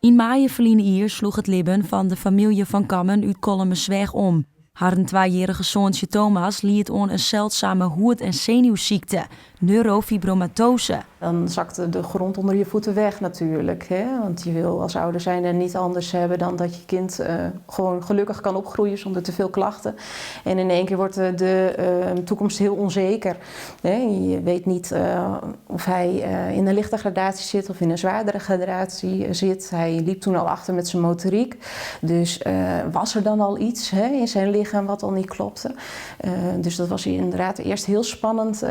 In mei verleden jaar sloeg het leven van de familie van Kammen uit Kolmersweg om. Haar 2-jarige zoontje Thomas liet aan een zeldzame hoed- en zenuwziekte, neurofibromatose. Dan zakt de grond onder je voeten weg natuurlijk. Hè? Want je wil als ouder zijn er niet anders hebben dan dat je kind gewoon gelukkig kan opgroeien zonder te veel klachten. En in één keer wordt de toekomst heel onzeker. Hè? Je weet niet of hij in een lichte gradatie zit of in een zwaardere gradatie zit. Hij liep toen al achter met zijn motoriek. Dus was er dan al iets in zijn lichaam wat al niet klopte. Dus dat was inderdaad eerst heel spannend.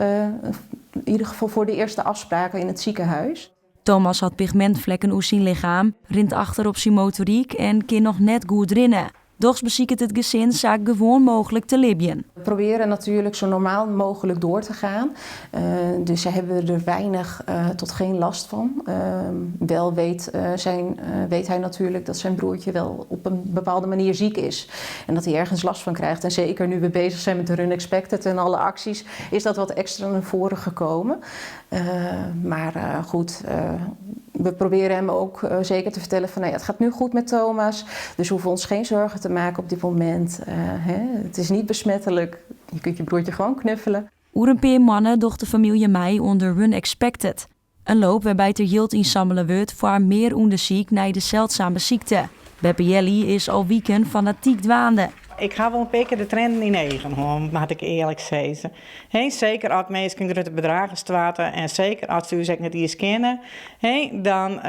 In ieder geval voor de eerste afspraken in het ziekenhuis. Thomas had pigmentvlekken op zijn lichaam, rint achter op zijn motoriek en kan nog net goed rennen. Doch beziekt het gezin zaak gewoon mogelijk te libben. We proberen natuurlijk zo normaal mogelijk door te gaan. Dus ze hebben er weinig tot geen last van. Wel weet hij natuurlijk dat zijn broertje wel op een bepaalde manier ziek is. En dat hij ergens last van krijgt. En zeker nu we bezig zijn met de Run Expected en alle acties, is dat wat extra naar voren gekomen. Maar goed, we proberen hem ook zeker te vertellen van het gaat nu goed met Thomas. Dus we hoeven ons geen zorgen te maken op dit moment. Het is niet besmettelijk. Je kunt je broertje gewoon knuffelen. Oer een paar mannen docht de familie mij onder Run Expected. Een loop waarbij ter yield inzamelen wordt voor meer onderzoek naar de zeldzame ziekte. Beppe Jelly is al weekend fanatiek dwaande. Ik ga wel een beetje de trend in eigen, mag ik eerlijk zeggen. Zeker als mensen grote bedragen straten en zeker als ze het niet eens kennen, dan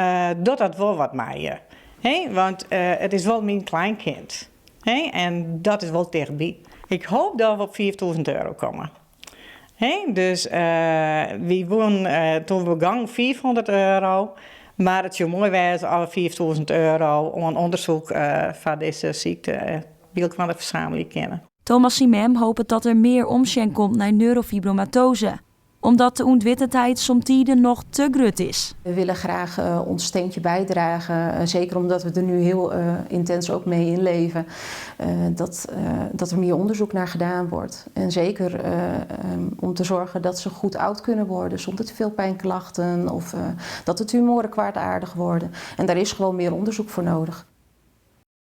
doet dat wel wat met je. Want het is wel mijn kleinkind. En dat is wel dichtbij. Ik hoop dat we op €4.000 komen. Dus we wonen toen we gang €500. Maar het zou mooi zijn als we €4.000 om een onderzoek van deze ziekte van de verzameling kennen. Thomas en Mem hopen dat er meer omschenk komt naar neurofibromatose, omdat de ontwittendheid somtijden nog te groot is. We willen graag ons steentje bijdragen, zeker omdat we er nu heel intens ook mee inleven, dat er meer onderzoek naar gedaan wordt. En zeker om te zorgen dat ze goed oud kunnen worden zonder te veel pijnklachten of dat de tumoren kwaadaardig worden. En daar is gewoon meer onderzoek voor nodig.